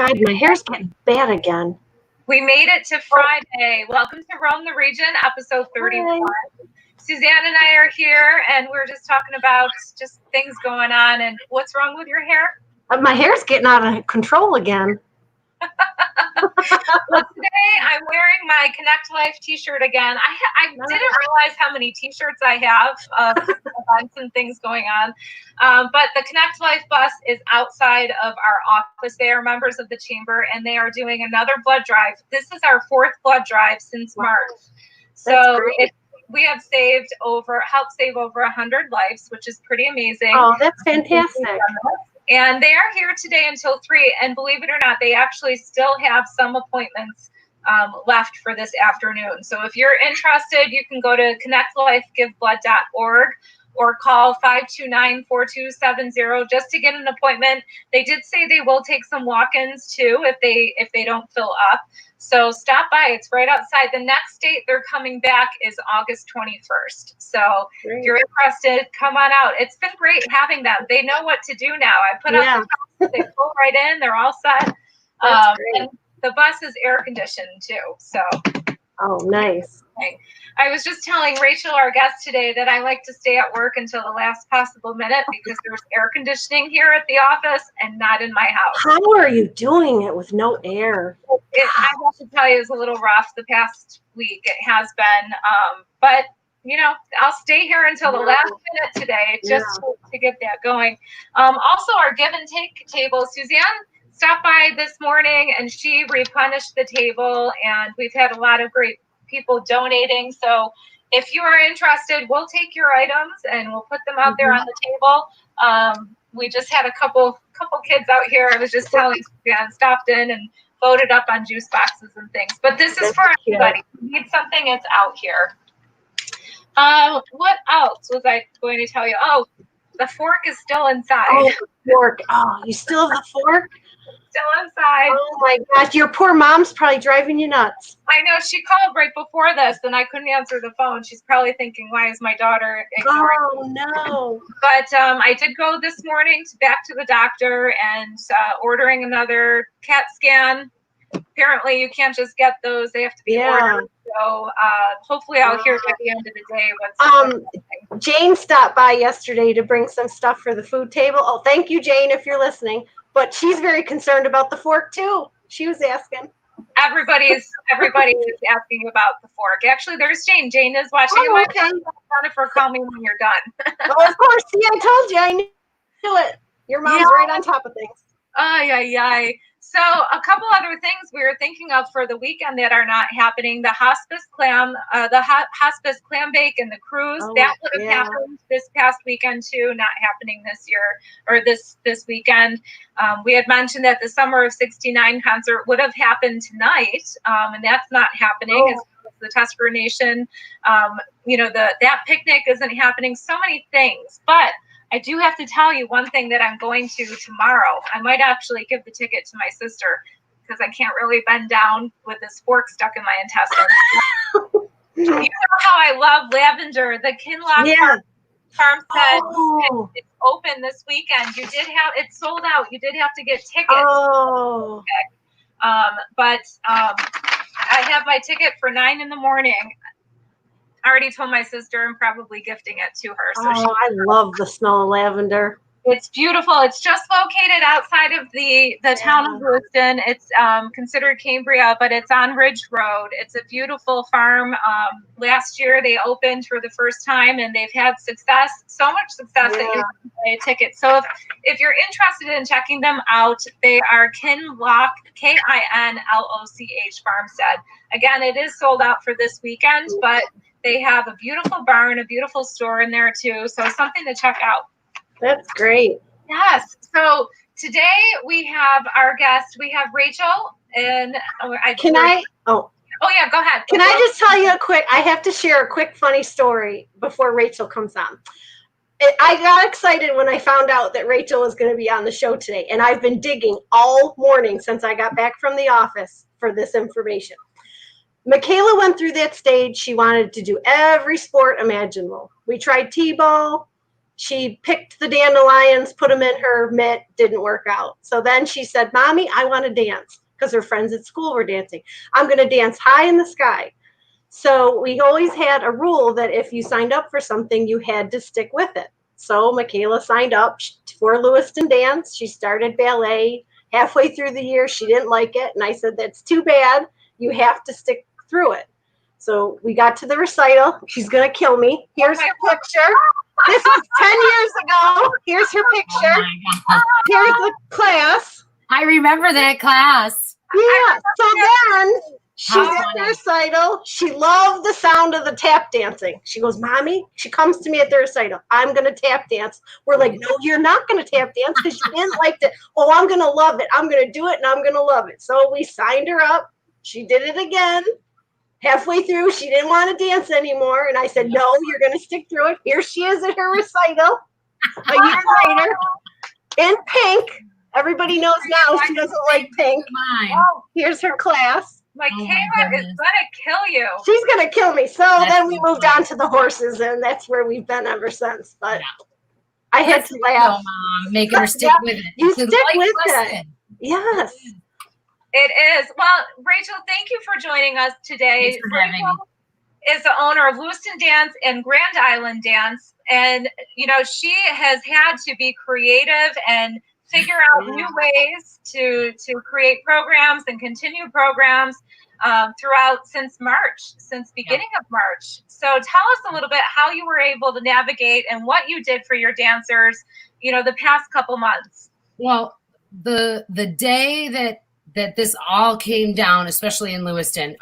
God, my hair's getting bad again. We made it to Friday. Welcome to Roam the Region, episode 31. Hi. Suzanne and I are here, and we're just talking about just things going on. And what's wrong with your hair? My hair's getting out of control again. Well, today I'm wearing my Connect Life t-shirt again. I didn't realize how many t-shirts I have of events and things going on. But the Connect Life bus is outside of our office. They are members of the chamber, and they are doing another blood drive. This is our fourth blood drive since March. So we have helped save over 100 lives, which is pretty amazing. Oh, that's fantastic. And they are here today until 3. And believe it or not, they actually still have some appointments left for this afternoon. So if you're interested, you can go to connectlifegiveblood.org or call 529-4270 just to get an appointment. They did say they will take some walk-ins too if they don't fill up. So stop by. It's right outside. The next date they're coming back is August 21st. So if you're interested, come on out. It's been great having them. They know what to do now. I put up the top, they pull right in. They're all set. And the bus is air conditioned too. So. Oh, nice. I was just telling Rachel, our guest today, that I like to stay at work until the last possible minute because there's air conditioning here at the office and not in my house. How are you doing it with no air? I have to tell you, it's a little rough the past week. It has been. But, you know, I'll stay here until the last minute today just to get that going. Also, our give and take table, Suzanne stopped by this morning and she replenished the table, and we've had a lot of great people donating. So if you are interested, we'll take your items and we'll put them out there on the table. We just had a couple kids out here. I was just telling Suzanne, stopped in and loaded up on juice boxes and things. But this is for everybody. If you need something, it's out here. What else was I going to tell you? Oh, the fork is still inside. Oh, the fork. Oh, you still have the fork? Still inside. Oh my gosh, your poor mom's probably driving you nuts. I know, she called right before this and I couldn't answer the phone. She's probably thinking, why is my daughter ignoring me? Oh no. But I did go this morning back to the doctor and ordering another CAT scan. Apparently you can't just get those, they have to be ordered. So hopefully I'll hear by the end of the day what's Jane stopped by yesterday to bring some stuff for the food table. Oh, thank you, Jane, if you're listening. But she's very concerned about the fork too. She was asking. Everybody's asking about the fork. Actually, there's Jane. Jane is watching. Oh, okay. Jennifer, call me when you're done. Oh, of course. See, I told you. I knew it. Your mom's right on top of things. So a couple other things we were thinking of for the weekend that are not happening. The hospice clam bake and the cruise, that would have happened this past weekend too, not happening this year or this weekend. We had mentioned that the Summer of '69 concert would have happened tonight, and that's not happening. As the Tusker Nation, that picnic isn't happening. So many things, but I do have to tell you one thing that I'm going to tomorrow. I might actually give the ticket to my sister because I can't really bend down with this fork stuck in my intestines. You know how I love lavender. The Kinlock Farmstead it's open this weekend. It's sold out. You did have to get tickets. But I have my ticket for 9 in the morning. I already told my sister I'm probably gifting it to her. So I love the smell of lavender. It's beautiful. It's just located outside of the town of Lewiston. It's considered Cambria, but it's on Ridge Road. It's a beautiful farm. Last year they opened for the first time and they've had success, so much success that you can buy a ticket. So if you're interested in checking them out, they are Kinloch, Kinloch Farmstead. Again, it is sold out for this weekend, but they have a beautiful barn, a beautiful store in there too. So something to check out. That's great. Yes. So today we have our guest. We have Rachel, and go ahead. Can I just tell you I have to share a quick funny story before Rachel comes on. I got excited when I found out that Rachel was going to be on the show today, and I've been digging all morning since I got back from the office for this information. Michaela went through that stage. She wanted to do every sport imaginable. We tried T-ball. She picked the dandelions, put them in her mitt, didn't work out. So then she said, Mommy, I want to dance, because her friends at school were dancing. I'm going to dance high in the sky. So we always had a rule that if you signed up for something, you had to stick with it. So Michaela signed up for Lewiston Dance. She started ballet. Halfway through the year, she didn't like it. And I said, that's too bad. You have to stick through it. So we got to the recital. She's going to kill me. Here's her picture. This was 10 years ago. Here's her picture. Here's the class. I remember that class. Yeah. So then she's at the recital. She loved the sound of the tap dancing. She goes, Mommy, she comes to me at the recital. I'm going to tap dance. We're like, no, you're not going to tap dance because you didn't like it. Oh, I'm going to love it. I'm going to do it and I'm going to love it. So we signed her up. She did it again. Halfway through, she didn't want to dance anymore. And I said, no, you're going to stick through it. Here she is at her recital a year later in pink. Everybody knows now she doesn't like pink. Oh, here's her class. Michaela is going to kill you. She's going to kill me. So then we moved on to the horses, and that's where we've been ever since. But I had to laugh. Mom, making her stick with it. You stick with it. Yes. It is. Well, Rachel, thank you for joining us today. Thanks for having me. Is the owner of Lewiston Dance and Grand Island Dance. And, you know, she has had to be creative and figure out new ways to create programs and continue programs throughout since beginning of March. So tell us a little bit how you were able to navigate and what you did for your dancers, you know, the past couple months. Well, the day that this all came down, especially in Lewiston,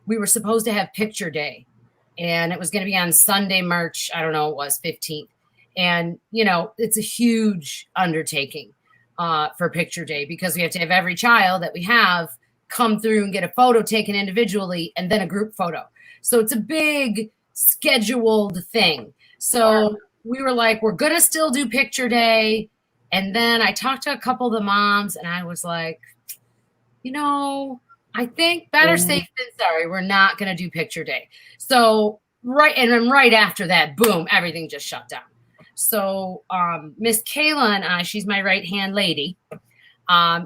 we were supposed to have picture day, and it was going to be on Sunday, March, I don't know, it was 15th. And, you know, it's a huge undertaking for picture day because we have to have every child that we have come through and get a photo taken individually and then a group photo. So it's a big scheduled thing. So we were like, we're going to still do picture day. And then I talked to a couple of the moms and I was like, you know, I think better safe than sorry. We're not going to do picture day. So right after that, boom, everything just shut down. So Miss Kayla and I, she's my right-hand lady.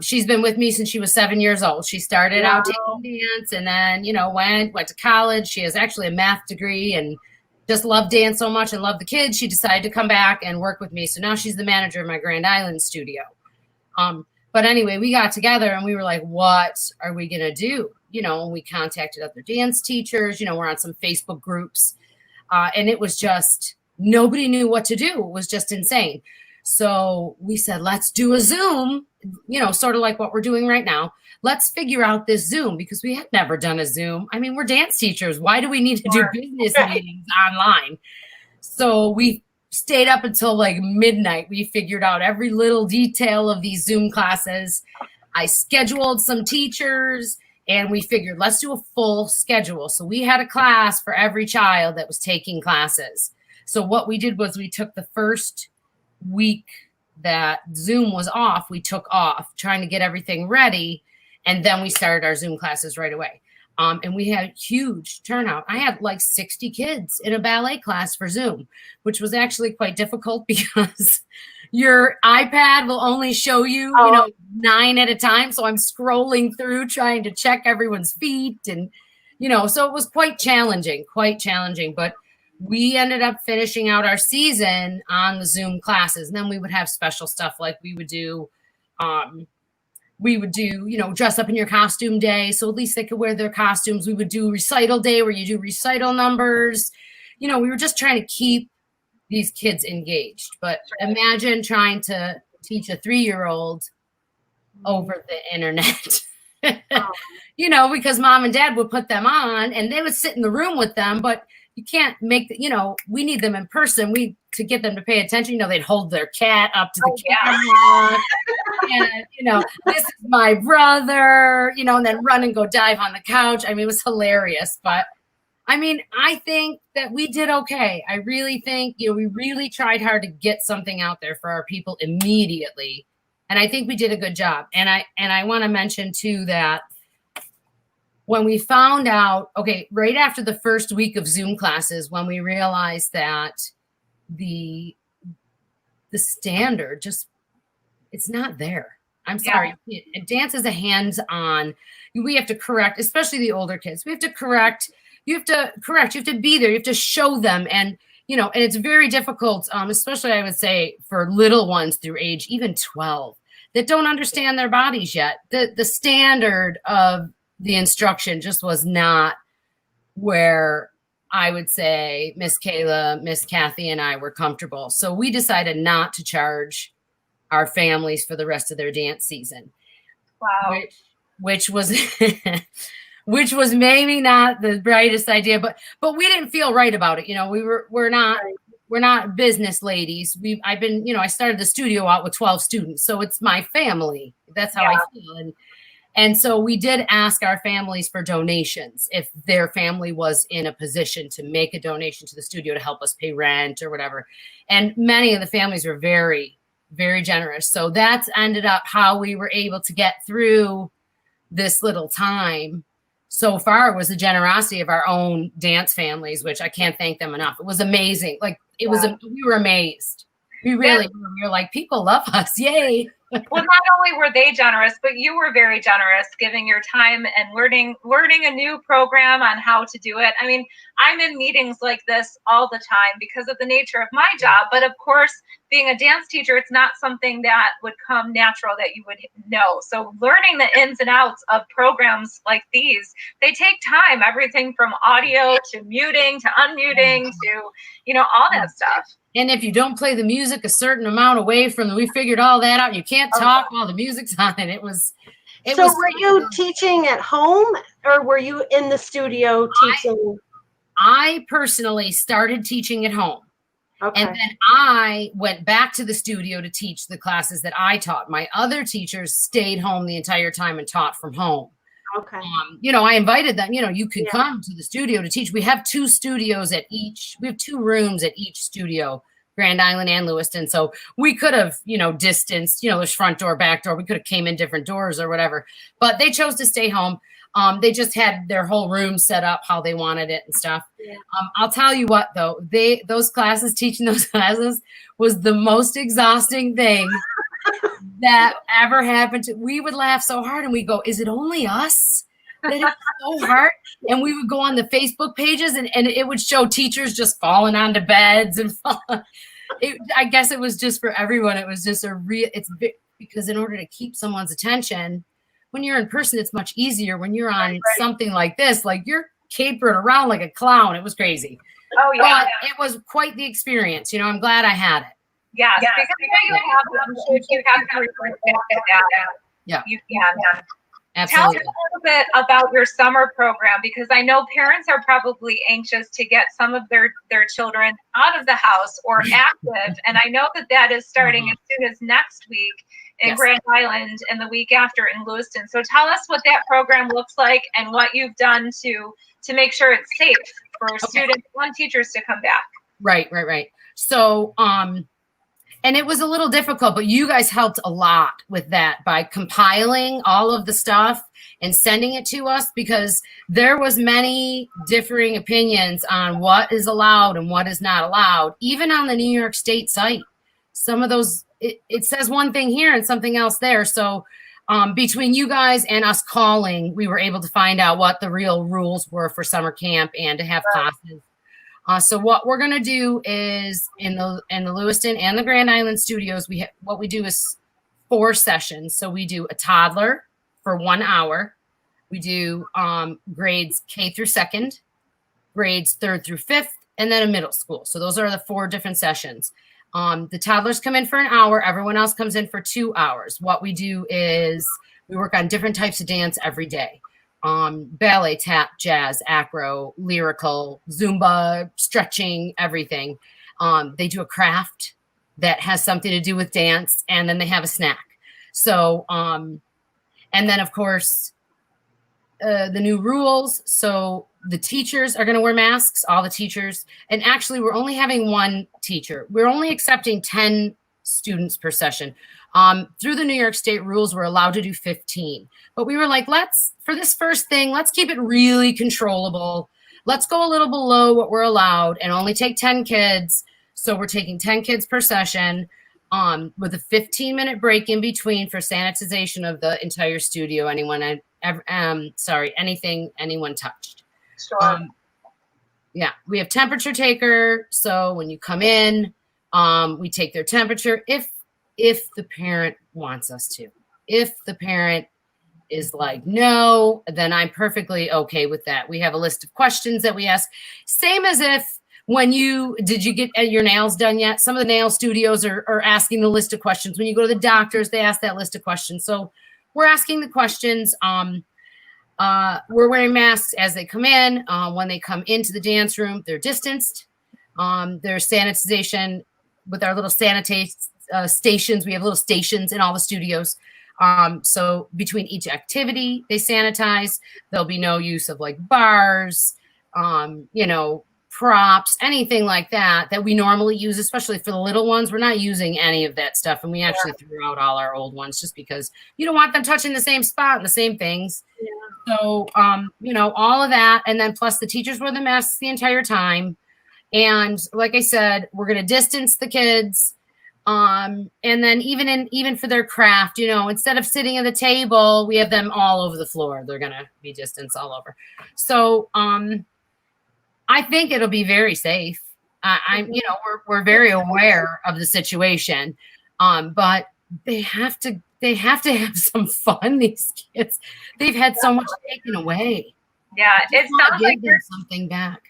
She's been with me since she was 7 years old. She started out taking dance and then, you know, went to college. She has actually a math degree and just loved dance so much and loved the kids. She decided to come back and work with me. So now she's the manager of my Grand Island studio. But anyway, we got together and we were like, what are we going to do? You know, we contacted other dance teachers, you know, we're on some Facebook groups. And it was just, nobody knew what to do. It was just insane. So we said, let's do a Zoom, you know, sort of like what we're doing right now. Let's figure out this Zoom because we had never done a Zoom. I mean, we're dance teachers. Why do we need to do business meetings online? So we stayed up until like midnight. We figured out every little detail of these Zoom classes. I scheduled some teachers and we figured let's do a full schedule. So we had a class for every child that was taking classes. So what we did was we took the first week that Zoom was off, we took off trying to get everything ready. And then we started our Zoom classes right away. And we had huge turnout. I had like 60 kids in a ballet class for Zoom, which was actually quite difficult because your iPad will only show you, you know, 9 at a time. So I'm scrolling through trying to check everyone's feet and, you know, so it was quite challenging. But we ended up finishing out our season on the Zoom classes. And then we would have special stuff like we would do, you know, dress up in your costume day. So at least they could wear their costumes. We would do recital day where you do recital numbers. You know, we were just trying to keep these kids engaged. But imagine trying to teach a 3-year-old over the internet. You know, because mom and dad would put them on and they would sit in the room with them, but you can't make, you know, we need them in person. To get them to pay attention, you know, they'd hold their cat up to the camera and, you know, this is my brother, you know, and then run and go dive on the couch. I mean, it was hilarious, but I mean, I think that we did okay. I really think, you know, we really tried hard to get something out there for our people immediately. And I think we did a good job. And I want to mention too, that when we found out, okay, right after the first week of Zoom classes, when we realized that the the standard just, it's not there. I'm sorry. Dance is a hands-on. We have to correct, especially the older kids. We have to correct. You have to be there. You have to show them. And, and it's very difficult, especially I would say for little ones through age, even 12, that don't understand their bodies yet. The standard of the instruction just was not where I would say Miss Kayla, Miss Kathy, and I were comfortable. So we decided not to charge our families for the rest of their dance season. Wow. Which was which was maybe not the brightest idea, but we didn't feel right about it. We're not business ladies. I started the studio out with 12 students, so it's my family. That's how I feel. And so we did ask our families for donations if their family was in a position to make a donation to the studio to help us pay rent or whatever. And many of the families were very, very generous. So that's ended up how we were able to get through this little time. So far was the generosity of our own dance families, which I can't thank them enough. It was amazing. Like we were amazed. We really were. We were like, people love us. Yay. Well, not only were they generous, but you were very generous, giving your time and learning a new program on how to do it. I mean, I'm in meetings like this all the time because of the nature of my job. But of course, being a dance teacher, it's not something that would come natural that you would know. So learning the ins and outs of programs like these, they take time, everything from audio to muting to unmuting to, all that stuff. And if you don't play the music a certain amount away from we figured all that out. You can't talk while the music's on. So were you teaching at home or were you in the studio teaching? I personally started teaching at home. Okay. And then I went back to the studio to teach the classes that I taught. My other teachers stayed home the entire time and taught from home. Okay. I invited them, you can come to the studio to teach. We have two studios we have two rooms at each studio, Grand Island and Lewiston. So we could have, distanced, there's front door, back door. We could have came in different doors or whatever, but they chose to stay home. They just had their whole room set up how they wanted it and stuff. Yeah. I'll tell you what, though, teaching those classes was the most exhausting thing that ever happened. We would laugh so hard and we go, is it only us? That it's so hard. And we would go on the Facebook pages and it would show teachers just falling onto beds and falling. I guess it was just for everyone. It was just because in order to keep someone's attention, when you're in person, it's much easier. When you're on something like this, like you're capering around like a clown. It was crazy. Oh yeah. But it was quite the experience. I'm glad I had it. Yes, because you have to report that. Yeah. You can. Absolutely. Tell us a little bit about your summer program, because I know parents are probably anxious to get some of their children out of the house or active. And I know that is starting as soon as next week in Grand Island and the week after in Lewiston. So tell us what that program looks like and what you've done to make sure it's safe for students and teachers to come back. Right. So, and it was a little difficult, but you guys helped a lot with that by compiling all of the stuff and sending it to us, because there was many differing opinions on what is allowed and what is not allowed, even on the New York State site. Some of those, it says one thing here and something else there. So between you guys and us calling, we were able to find out what the real rules were for summer camp and to have classes. So what we're going to do is in the Lewiston and the Grand Island studios, what we do is 4 sessions. So we do a toddler for 1 hour. We do grades K through 2nd, grades 3rd through 5th, and then a middle school. So those are the 4 different sessions. The toddlers come in for an hour. Everyone else comes in for 2 hours. What we do is we work on different types of dance every day. Ballet, tap, jazz, acro, lyrical, Zumba, stretching, everything. They do a craft that has something to do with dance, and then they have a snack. So, and then of course, the new rules. So the teachers are going to wear masks, all the teachers. And actually, we're only having 1 teacher. We're only accepting 10 students per session. Through the New York State rules, we're allowed to do 15. But we were like, for this first thing, let's keep it really controllable. Let's go a little below what we're allowed and only take 10 kids. So we're taking 10 kids per session. with a 15-minute break in between for sanitization of the entire studio. Anything anyone touched. Sure. Yeah, we have temperature taker. So when you come in, we take their temperature if the parent wants us to. If the parent is like, no, then I'm perfectly okay with that. We have a list of questions that we ask. Same as if did you get your nails done yet? Some of the nail studios are asking the list of questions. When you go to the doctors, they ask that list of questions. So we're asking the questions. We're wearing masks as they come in. When they come into the dance room, they're distanced. There's sanitization with our little stations. We have little stations in all the studios. So between each activity, they sanitize. There'll be no use of like bars, props, anything like that we normally use, especially for the little ones. We're not using any of that stuff. And we actually threw out all our old ones just because you don't want them touching the same spot and the same things. Yeah. So, all of that. And then plus the teachers wear the masks the entire time. And like I said, we're going to distance the kids. And then even for their craft, instead of sitting at the table, we have them all over the floor. They're going to be distanced all over. So, I think it'll be very safe. We're very aware of the situation. But they have to have some fun. These kids, they've had so much taken away. Yeah. It sounds like there's something back.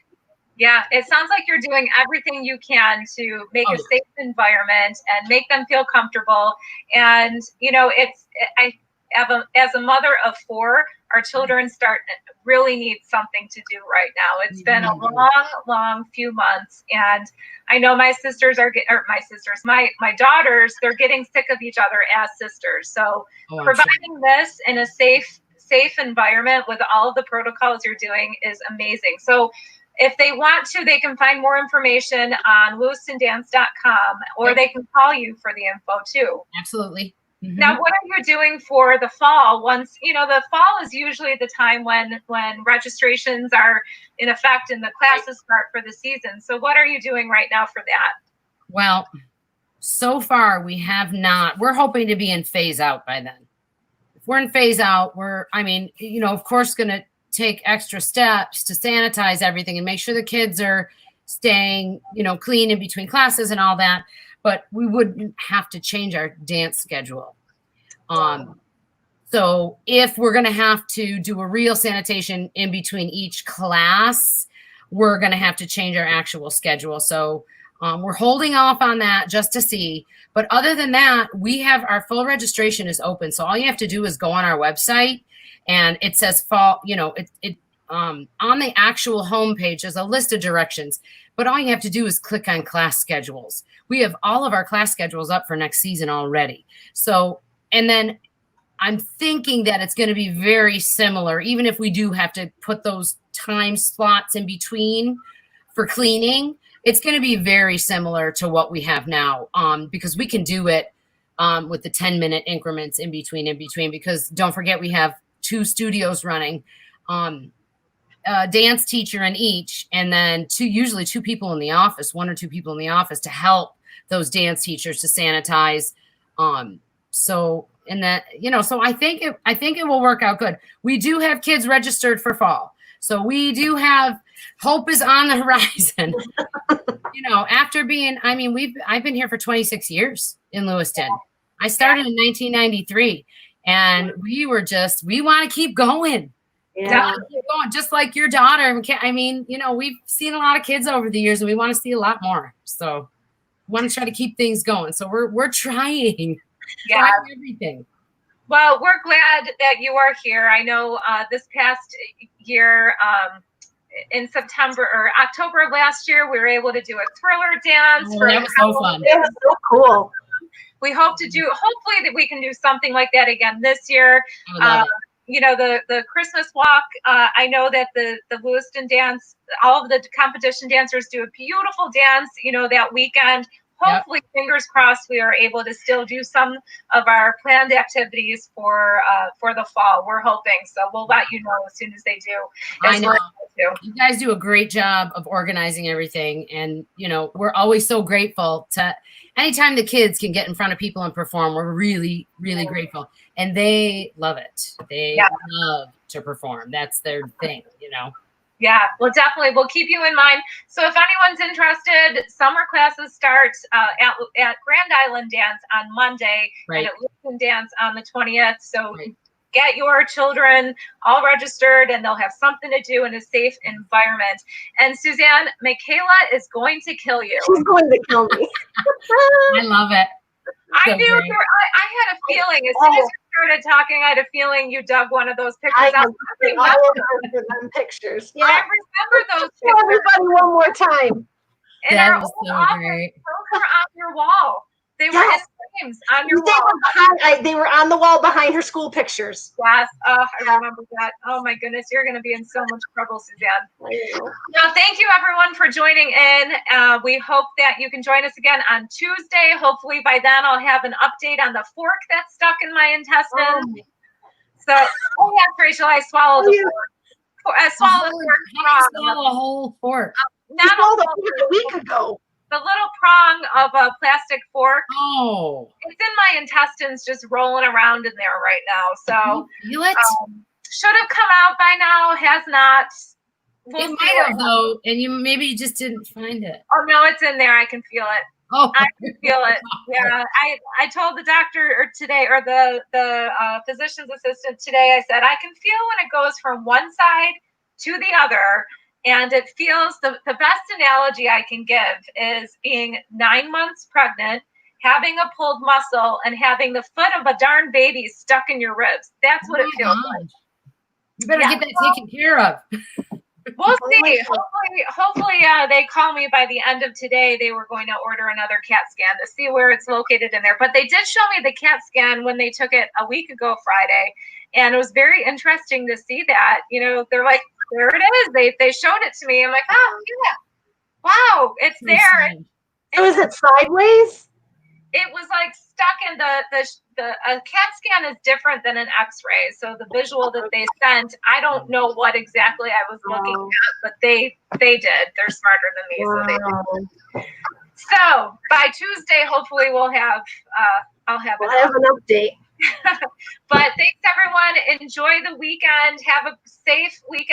Yeah, it sounds like you're doing everything you can to make a safe environment and make them feel comfortable. And, as a mother of 4, our children really need something to do right now. It's been a long few months. And I know my daughters, they're getting sick of each other as sisters. So providing this in a safe environment with all of the protocols you're doing is amazing. So if they want to, they can find more information on lewistondance.com, or they can call you for the info too. Absolutely. Mm-hmm. Now, what are you doing for the fall? Once, the fall is usually the time when registrations are in effect and the classes start for the season. So what are you doing right now for that? Well, so far we have not. We're hoping to be in phase out by then. If we're in phase out, of course, going to take extra steps to sanitize everything and make sure the kids are staying, clean in between classes and all that. But we wouldn't have to change our dance schedule. So if we're going to have to do a real sanitation in between each class, we're going to have to change our actual schedule. So we're holding off on that just to see. But other than that, we have our full registration is open. So all you have to do is go on our website, and it says fall, on the actual homepage, there's a list of directions, but all you have to do is click on class schedules. We have all of our class schedules up for next season already. So, and then I'm thinking that it's going to be very similar, even if we do have to put those time slots in between for cleaning, it's going to be very similar to what we have now, because we can do it with the 10-minute increments in between, because don't forget, we have 2 studios running, dance teacher in each, and then usually 2 people in the office, 1 or 2 people in the office to help those dance teachers to sanitize. So I think it will work out good. We do have kids registered for fall. So we do have hope is on the horizon. After being, I've been here for 26 years in Lewiston. I started in 1993, and we want to keep going. Yeah. Keep going, just like your daughter. We've seen a lot of kids over the years, and we want to see a lot more. So we want to try to keep things going. So we're trying everything. Well, we're glad that you are here. I know this past year, in September or October of last year, we were able to do a thriller dance. That was so fun. It was so cool. We hopefully that we can do something like that again this year. The Christmas walk, I know that the Lewiston Dance, all of the competition dancers do a beautiful dance, that weekend. Hopefully, fingers crossed, we are able to still do some of our planned activities for the fall. We're hoping, so we'll let you know as soon as they do. You guys do a great job of organizing everything. And, we're always so grateful to anytime the kids can get in front of people and perform. We're really, really grateful. And they love it. They love to perform. That's their thing, Yeah, well, definitely. We'll keep you in mind. So if anyone's interested, summer classes start at Grand Island Dance on Monday and at Lewiston Dance on the 20th. So get your children all registered and they'll have something to do in a safe environment. And Suzanne, Michaela is going to kill you. She's going to kill me. I love it. I knew I had a feeling as soon as you started talking, I had a feeling you dug one of those pictures out. I remember them pictures. Yeah. I remember those pictures. Show everybody one more time. And our old office, those were on your wall. They were in frames on your wall. They were on the wall behind her school pictures. Yes. I remember that. Oh my goodness, you're going to be in so much trouble, Suzanne. Now, thank you everyone for joining in. We hope that you can join us again on Tuesday. Hopefully by then I'll have an update on the fork that's stuck in my intestines. So, yes, Rachel, I swallowed the fork. I swallowed the fork. How do you swallow a whole fork? Not a week ago. The little prong of a plastic fork. Oh. It's in my intestines just rolling around in there right now. So feel it? Should have come out by now, has not. It might have though, and you just didn't find it. Oh no, it's in there. I can feel it. Oh, I can feel it. Yeah. I told the doctor today, or the physician's assistant today, I said, I can feel when it goes from one side to the other. And it feels, the best analogy I can give is being 9 months pregnant, having a pulled muscle, and having the foot of a darn baby stuck in your ribs. That's what it feels like. You better get that taken care of. We'll see. Hopefully, they call me by the end of today. They were going to order another CAT scan to see where it's located in there. But they did show me the CAT scan when they took it a week ago Friday. And it was very interesting to see that. They're like, there it is. They showed it to me. I'm like, oh, yeah. Wow, it's there. Was it sideways? It was like stuck in a CAT scan is different than an X-ray. So the visual that they sent, I don't know what exactly I was looking at, but they did. They're smarter than me, so they did. So by Tuesday, hopefully we'll have I'll have an update. But thanks everyone. Enjoy the weekend. Have a safe weekend.